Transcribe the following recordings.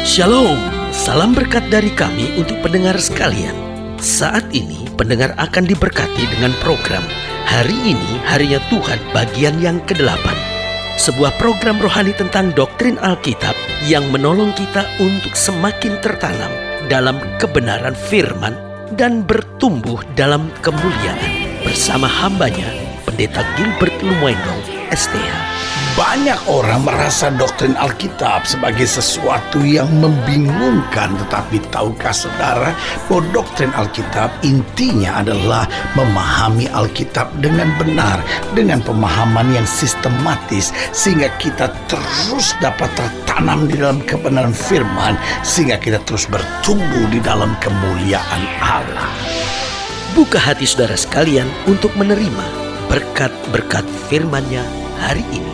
Shalom, salam berkat dari kami untuk pendengar sekalian. Saat ini pendengar akan diberkati dengan program Hari Ini Harinya Tuhan bagian yang ke-8. Sebuah program rohani tentang doktrin Alkitab yang menolong kita untuk semakin tertanam dalam kebenaran firman dan bertumbuh dalam kemuliaan. Bersama hambanya, Pendeta Gilbert Lumwendong, STH. Banyak orang merasa doktrin Alkitab sebagai sesuatu yang membingungkan. Tetapi tahukah saudara bahwa doktrin Alkitab intinya adalah memahami Alkitab dengan benar, dengan pemahaman yang sistematis, sehingga kita terus dapat tertanam di dalam kebenaran firman, sehingga kita terus bertumbuh di dalam kemuliaan Allah. Buka hati saudara sekalian untuk menerima berkat-berkat firman-Nya hari ini.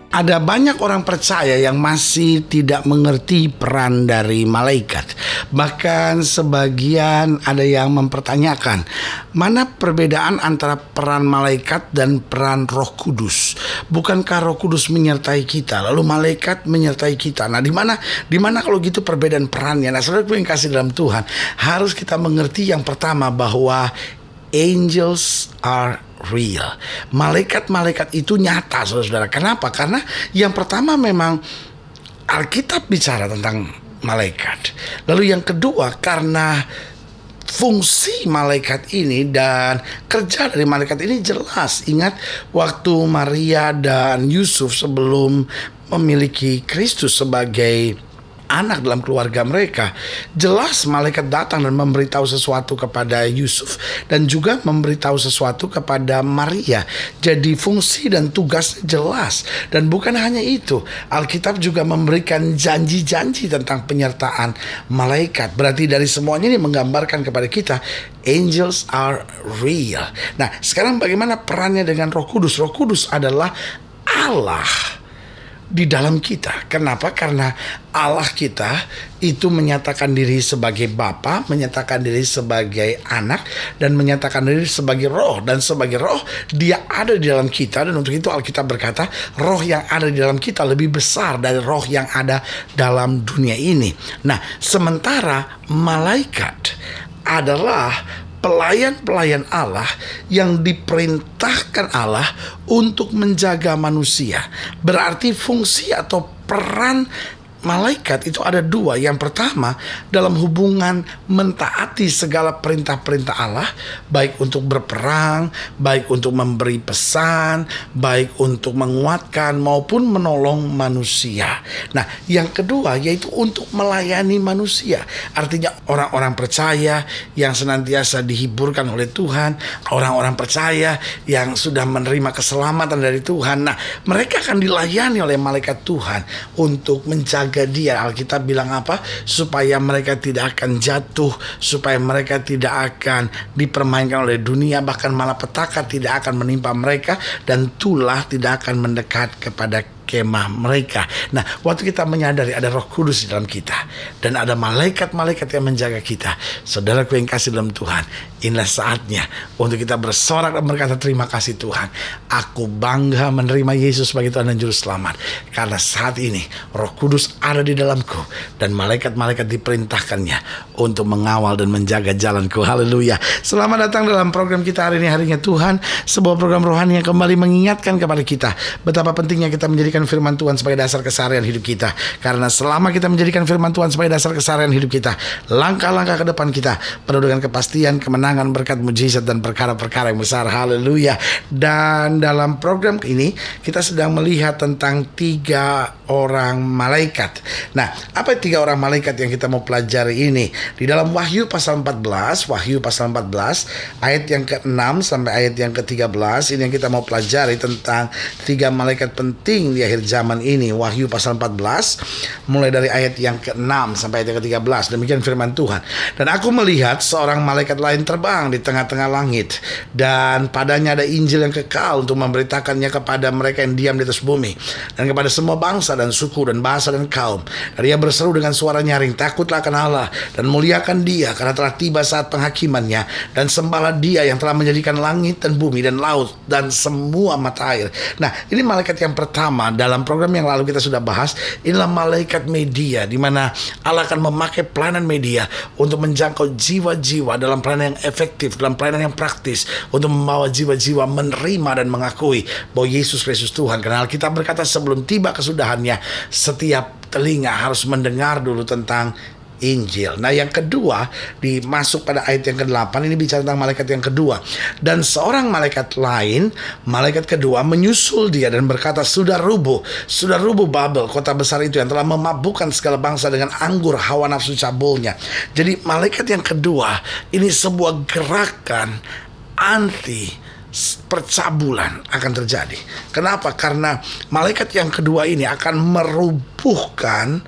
Ada banyak orang percaya yang masih tidak mengerti peran dari malaikat. Bahkan sebagian ada yang mempertanyakan, mana perbedaan antara peran malaikat dan peran Roh Kudus? Bukankah Roh Kudus menyertai kita, lalu malaikat menyertai kita? Nah, di mana kalau gitu perbedaan perannya? Nah, saudara yang kasih dalam Tuhan, harus kita mengerti yang pertama bahwa angels are real. Malaikat-malaikat itu nyata, saudara-saudara. Kenapa? Karena yang pertama memang Alkitab bicara tentang malaikat. Lalu yang kedua, karena fungsi malaikat ini dan kerja dari malaikat ini jelas. Ingat waktu Maria dan Yusuf sebelum memiliki Kristus sebagai anak dalam keluarga mereka, jelas malaikat datang dan memberitahu sesuatu kepada Yusuf dan juga memberitahu sesuatu kepada Maria. Jadi fungsi dan tugas jelas. Dan bukan hanya itu, Alkitab juga memberikan janji-janji tentang penyertaan malaikat. Berarti dari semuanya ini menggambarkan kepada kita angels are real. Nah, sekarang bagaimana perannya dengan Roh Kudus? Roh Kudus adalah Allah di dalam kita. Kenapa? Karena Allah kita itu menyatakan diri sebagai Bapa, menyatakan diri sebagai anak, dan menyatakan diri sebagai roh. Dan sebagai roh, dia ada di dalam kita. Dan untuk itu Alkitab berkata, roh yang ada di dalam kita lebih besar dari roh yang ada dalam dunia ini. Nah, sementara malaikat adalah pelayan-pelayan Allah yang diperintahkan Allah untuk menjaga manusia. Berarti fungsi atau peran malaikat itu ada dua. Yang pertama, dalam hubungan mentaati segala perintah-perintah Allah, baik untuk berperang, baik untuk memberi pesan, baik untuk menguatkan maupun menolong manusia. Nah, yang kedua yaitu untuk melayani manusia. Artinya orang-orang percaya yang senantiasa dihiburkan oleh Tuhan, orang-orang percaya yang sudah menerima keselamatan dari Tuhan. Nah, mereka akan dilayani oleh malaikat Tuhan untuk menjaga dia. Alkitab bilang apa? Supaya mereka tidak akan jatuh, supaya mereka tidak akan dipermainkan oleh dunia, bahkan malah petaka tidak akan menimpa mereka, dan tulah tidak akan mendekat kepada kemah mereka. Nah, waktu kita menyadari ada Roh Kudus di dalam kita dan ada malaikat-malaikat yang menjaga kita, saudaraku yang kasih dalam Tuhan, inilah saatnya untuk kita bersorak dan berkata, terima kasih Tuhan, aku bangga menerima Yesus sebagai Tuhan dan Juru Selamat, karena saat ini Roh Kudus ada di dalamku dan malaikat-malaikat diperintahkannya untuk mengawal dan menjaga jalanku. Haleluya. Selamat datang dalam program kita hari ini, Harinya Tuhan, sebuah program rohani yang kembali mengingatkan kepada kita betapa pentingnya kita menjadikan firman Tuhan sebagai dasar keseharian hidup kita. Karena selama kita menjadikan firman Tuhan sebagai dasar keseharian hidup kita, langkah-langkah ke depan kita penuh dengan kepastian, kemenangan, berkat, mujizat, dan perkara-perkara yang besar. Haleluya. Dan dalam program ini kita sedang melihat tentang 3 orang malaikat. Nah, apa 3 orang malaikat yang kita mau pelajari ini? Di dalam Wahyu pasal 14, ayat yang ke-6 sampai ayat yang ke-13, ini yang kita mau pelajari tentang 3 malaikat penting di akhir zaman ini. Wahyu pasal 14 mulai dari ayat yang ke-6 sampai ayat yang ke-13. Demikian firman Tuhan. Dan aku melihat seorang malaikat lain terbang di tengah-tengah langit, dan padanya ada Injil yang kekal untuk memberitakannya kepada mereka yang diam di atas bumi, dan kepada semua bangsa dan suku dan bahasa dan kaum. Dan ia berseru dengan suara nyaring, takutlah akan Allah dan muliakan Dia, karena telah tiba saat penghakimannya, dan sembahlah Dia yang telah menjadikan langit dan bumi dan laut dan semua mata air. Nah, ini malaikat yang pertama dalam program yang lalu kita sudah bahas, inilah malaikat media, di mana Allah akan memakai pelayanan media untuk menjangkau jiwa-jiwa dalam pelayanan yang efektif, dalam pelayanan yang praktis, untuk membawa jiwa-jiwa menerima dan mengakui bahwa Yesus Kristus Tuhan. Karena Alkitab berkata sebelum tiba kesudahannya, setiap telinga harus mendengar dulu tentang Injil. Nah, yang kedua dimasuk pada ayat yang ke-8, ini bicara tentang malaikat yang kedua. Dan seorang malaikat lain, malaikat kedua menyusul dia dan berkata, sudah rubuh Babel, kota besar itu yang telah memabukkan segala bangsa dengan anggur hawa nafsu cabulnya. Jadi malaikat yang kedua ini sebuah gerakan anti percabulan akan terjadi. Kenapa? Karena malaikat yang kedua ini akan merubuhkan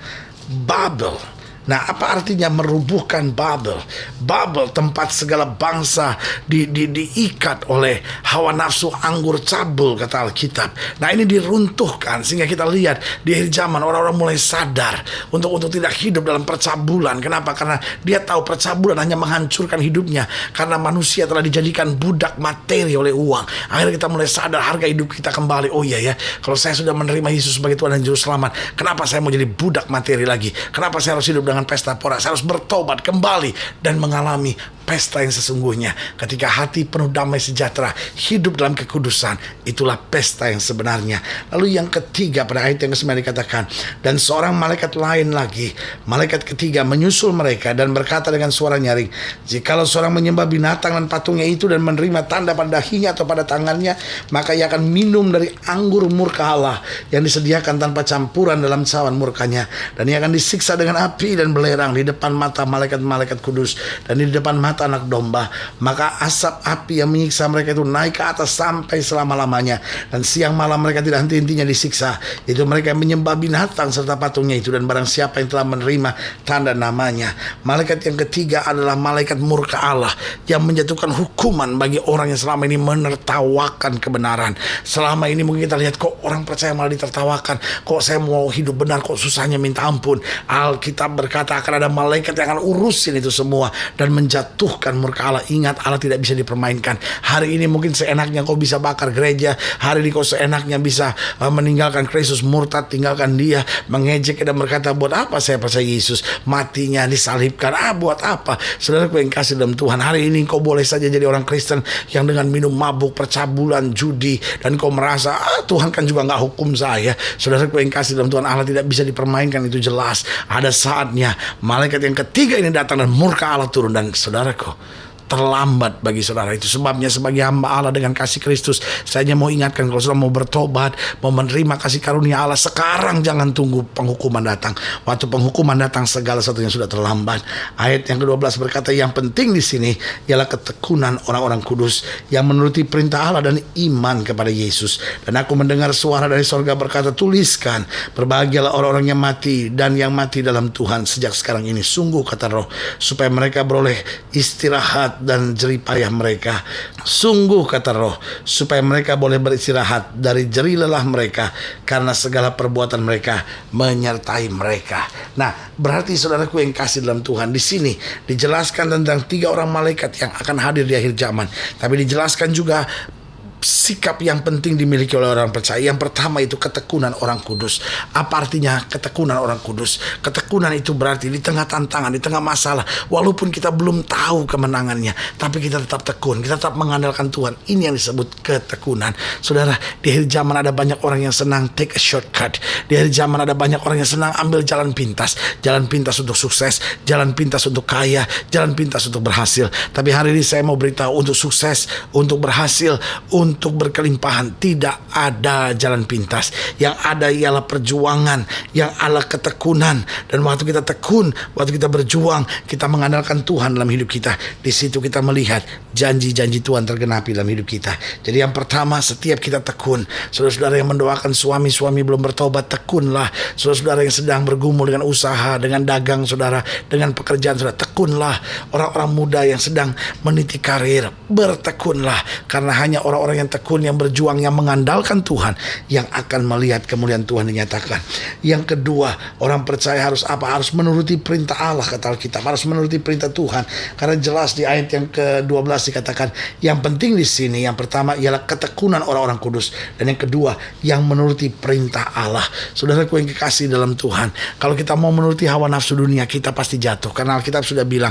Babel. Nah, apa artinya merubuhkan Babel? Babel, tempat segala bangsa diikat oleh hawa nafsu anggur cabul, kata Alkitab. Nah, ini diruntuhkan sehingga kita lihat di akhir zaman orang-orang mulai sadar untuk tidak hidup dalam percabulan. Kenapa? Karena dia tahu percabulan hanya menghancurkan hidupnya, karena manusia telah dijadikan budak materi oleh uang. Akhirnya kita mulai sadar harga hidup kita kembali. Oh iya ya, kalau saya sudah menerima Yesus sebagai Tuhan dan Juru Selamat, kenapa saya mau jadi budak materi lagi? Kenapa saya harus hidup dengan pesta pora? Saya harus bertobat kembali dan mengalami pesta yang sesungguhnya. Ketika hati penuh damai sejahtera, hidup dalam kekudusan, itulah pesta yang sebenarnya. Lalu yang ketiga pada ayat yang ke-9 dikatakan, dan seorang malaikat lain lagi, malaikat ketiga menyusul mereka dan berkata dengan suara nyaring, jikalau seorang menyembah binatang dan patungnya itu dan menerima tanda pada dahinya atau pada tangannya, maka ia akan minum dari anggur murka Allah yang disediakan tanpa campuran dalam cawan murkanya, dan ia akan disiksa dengan api dan belerang di depan mata malaikat-malaikat kudus dan di depan mata anak domba. Maka asap api yang menyiksa mereka itu naik ke atas sampai selama-lamanya, dan siang malam mereka tidak henti-hentinya disiksa. Itu mereka yang menyembah binatang serta patungnya itu, dan barang siapa yang telah menerima tanda namanya. Malaikat yang ketiga adalah malaikat murka Allah yang menjatuhkan hukuman bagi orang yang selama ini menertawakan kebenaran. Selama ini mungkin kita lihat, kok orang percaya malah ditertawakan, kok saya mau hidup benar kok susahnya minta ampun. Alkitab berkata akan ada malaikat yang akan urusin itu semua dan menjatuhkan murka Allah. Ingat, Allah tidak bisa dipermainkan. Hari ini mungkin seenaknya kau bisa bakar gereja, hari ini kau seenaknya bisa meninggalkan Kristus, murtad, tinggalkan dia, mengejek dan berkata, buat apa saya percaya Yesus, matinya disalibkan, buat apa? Saudaraku yang kasih dalam Tuhan, hari ini kau boleh saja jadi orang Kristen yang dengan minum mabuk, percabulan, judi, dan kau merasa Tuhan kan juga gak hukum saya. Saudaraku yang kasih dalam Tuhan, Allah tidak bisa dipermainkan, itu jelas. Ada saatnya malaikat yang ketiga ini datang dan murka Allah turun, dan saudaraku, terlambat bagi saudara. Itu sebabnya sebagai hamba Allah dengan kasih Kristus, saya hanya mau ingatkan, kalau saudara mau bertobat, mau menerima kasih karunia Allah sekarang, jangan tunggu penghukuman datang. Waktu penghukuman datang, segala sesuatunya sudah terlambat. Ayat yang ke-12 berkata, yang penting di sini ialah ketekunan orang-orang kudus yang menuruti perintah Allah dan iman kepada Yesus. Dan aku mendengar suara dari sorga berkata, tuliskan, berbahagialah orang-orang yang mati dan yang mati dalam Tuhan sejak sekarang ini. Sungguh, kata Roh, supaya mereka beroleh istirahat dan jerih payah mereka. Sungguh, kata Roh, supaya mereka boleh beristirahat dari jerih lelah mereka, karena segala perbuatan mereka menyertai mereka. Nah, berarti saudaraku yang kasih dalam Tuhan, di sini dijelaskan tentang 3 orang malaikat yang akan hadir di akhir zaman. Tapi dijelaskan juga sikap yang penting dimiliki oleh orang percaya. Yang pertama itu ketekunan orang kudus. Apa artinya ketekunan orang kudus? Ketekunan itu berarti di tengah tantangan, di tengah masalah, walaupun kita belum tahu kemenangannya, tapi kita tetap tekun, kita tetap mengandalkan Tuhan. Ini yang disebut ketekunan. Saudara, di akhir zaman ada banyak orang yang senang take a shortcut. Di akhir zaman ada banyak orang yang senang ambil jalan pintas. Jalan pintas untuk sukses, jalan pintas untuk kaya, jalan pintas untuk berhasil. Tapi hari ini saya mau beritahu, untuk sukses, untuk berhasil, untuk berkelimpahan, tidak ada jalan pintas. Yang ada ialah perjuangan, yang ada ketekunan. Dan waktu kita tekun, waktu kita berjuang, kita mengandalkan Tuhan dalam hidup kita, di situ kita melihat janji-janji Tuhan tergenapi dalam hidup kita. Jadi yang pertama, setiap kita tekun. Saudara-saudara yang mendoakan suami-suami belum bertobat, tekunlah. Saudara-saudara yang sedang bergumul dengan usaha, dengan dagang saudara, dengan pekerjaan saudara, tekunlah. Orang-orang muda yang sedang meniti karir, bertekunlah. Karena hanya orang-orang orang-orang yang tekun, yang berjuang, yang mengandalkan Tuhan, yang akan melihat kemuliaan Tuhan dinyatakan. Yang kedua, orang percaya harus apa? Harus menuruti perintah Allah, kata Alkitab. Harus menuruti perintah Tuhan. Karena jelas di ayat yang ke-12 dikatakan, yang penting di sini, yang pertama ialah ketekunan orang-orang kudus. Dan yang kedua, yang menuruti perintah Allah. Saudaraku yang kekasih dalam Tuhan, kalau kita mau menuruti hawa nafsu dunia, kita pasti jatuh. Karena Alkitab sudah bilang,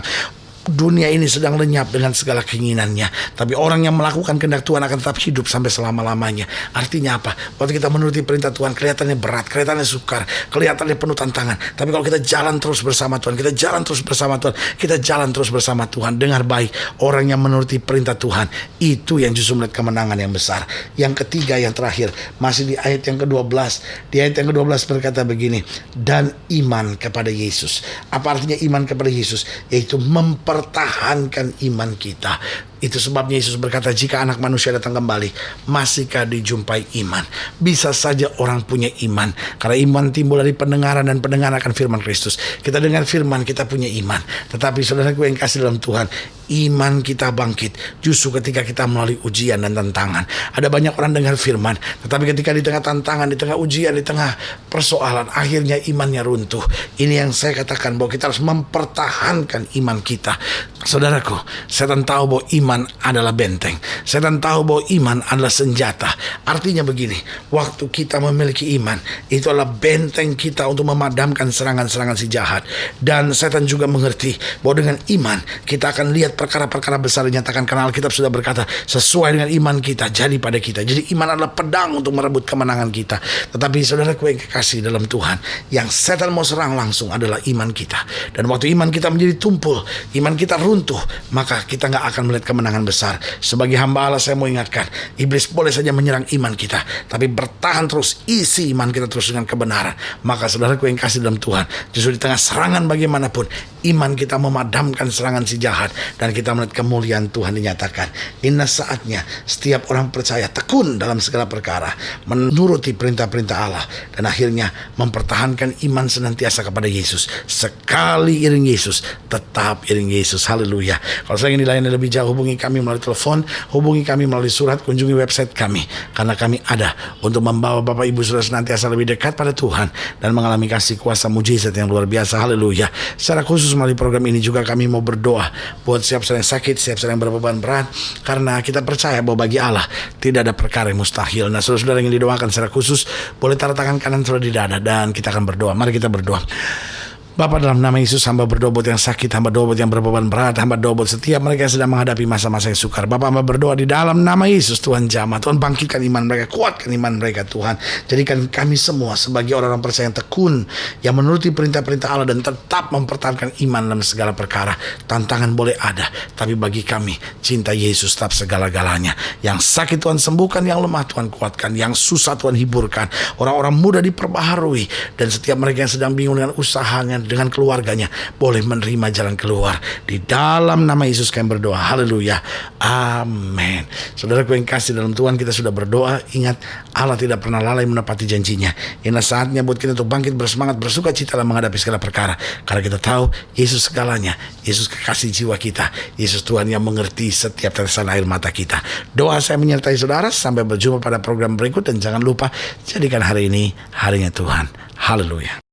dunia ini sedang lenyap dengan segala keinginannya, tapi orang yang melakukan kehendak Tuhan akan tetap hidup sampai selama-lamanya. Artinya apa? Waktu kita menuruti perintah Tuhan, kelihatannya berat, kelihatannya sukar, kelihatannya penuh tantangan. Tapi kalau kita jalan terus bersama Tuhan, kita jalan terus bersama Tuhan, kita jalan terus bersama Tuhan. Dengar baik, orang yang menuruti perintah Tuhan, itu yang justru melihat kemenangan yang besar. Yang ketiga, yang terakhir, masih di ayat yang ke-12. Di ayat yang ke-12 berkata begini, dan iman kepada Yesus. Apa artinya iman kepada Yesus? Yaitu mempertahankan iman kita. Itu sebabnya Yesus berkata, jika anak manusia datang kembali, masihkah dijumpai iman? Bisa saja orang punya iman, karena iman timbul dari pendengaran, dan pendengaran akan firman Kristus. Kita dengar firman, kita punya iman. Tetapi saudaraku yang kasih dalam Tuhan, iman kita bangkit justru ketika kita melalui ujian dan tantangan. Ada banyak orang dengar firman, tetapi ketika di tengah tantangan, di tengah ujian, di tengah persoalan, akhirnya imannya runtuh. Ini yang saya katakan, bahwa kita harus mempertahankan iman kita. Saudaraku, setan tahu bahwa iman adalah benteng. Setan tahu bahwa iman adalah senjata. Artinya begini, waktu kita memiliki iman, itu adalah benteng kita untuk memadamkan serangan-serangan si jahat. Dan setan juga mengerti bahwa dengan iman kita akan lihat perkara-perkara besar dinyatakan, karena Alkitab sudah berkata, sesuai dengan iman kita jadi pada kita. Jadi iman adalah pedang untuk merebut kemenangan kita. Tetapi saudaraku yang kekasih dalam Tuhan, yang setan mau serang langsung adalah iman kita. Dan waktu iman kita menjadi tumpul, iman kita runtuh, maka kita gak akan melihat kemenangan besar. Sebagai hamba Allah, saya mau ingatkan, iblis boleh saja menyerang iman kita, tapi bertahan terus, isi iman kita terus dengan kebenaran. Maka saudaraku yang kasih dalam Tuhan, justru di tengah serangan bagaimanapun, iman kita memadamkan serangan si jahat, dan kita melihat kemuliaan Tuhan dinyatakan. Ini saatnya setiap orang percaya tekun dalam segala perkara, menuruti perintah-perintah Allah, dan akhirnya mempertahankan iman senantiasa kepada Yesus. Sekali iring Yesus, tetap iring Yesus. Haleluya. Kalau saya ingin dilayani lebih jauh, hubungi kami melalui telepon, hubungi kami melalui surat, kunjungi website kami, karena kami ada untuk membawa Bapak Ibu Saudara senantiasa lebih dekat pada Tuhan dan mengalami kasih kuasa mujizat yang luar biasa. Haleluya. Secara khusus melalui program ini juga kami mau berdoa buat siap sedang sakit, siap sedang berbeban berat, karena kita percaya bahwa bagi Allah tidak ada perkara yang mustahil. Nah, saudara-saudara yang didoakan secara khusus, boleh taruh tangan kanan saudara di dada, dan kita akan berdoa. Mari kita berdoa. Bapa, dalam nama Yesus, hamba berdoa buat yang sakit, hamba doa buat yang berbeban berat, hamba doa buat setiap mereka yang sedang menghadapi masa-masa yang sukar. Bapa, hamba berdoa di dalam nama Yesus, Tuhan jamah, Tuhan bangkitkan iman mereka, kuatkan iman mereka Tuhan. Jadikan kami semua sebagai orang-orang percaya yang tekun, yang menuruti perintah-perintah Allah dan tetap mempertahankan iman dalam segala perkara. Tantangan boleh ada, tapi bagi kami cinta Yesus tetap segala-galanya. Yang sakit Tuhan sembuhkan, yang lemah Tuhan kuatkan, yang susah Tuhan hiburkan, orang-orang muda diperbaharui, dan setiap mereka yang sedang bingung dengan usahanya, dengan keluarganya, boleh menerima jalan keluar. Di dalam nama Yesus kami berdoa. Haleluya. Amin. Saudaraku yang kasih dalam Tuhan, kita sudah berdoa. Ingat, Allah tidak pernah lalai menepati janjinya. Inilah saatnya buat kita untuk bangkit bersemangat, bersuka cita dalam menghadapi segala perkara. Karena kita tahu Yesus segalanya. Yesus kekasih jiwa kita. Yesus Tuhan yang mengerti setiap tetesan air mata kita. Doa saya menyertai saudara. Sampai berjumpa pada program berikut. Dan jangan lupa, jadikan hari ini harinya Tuhan. Haleluya.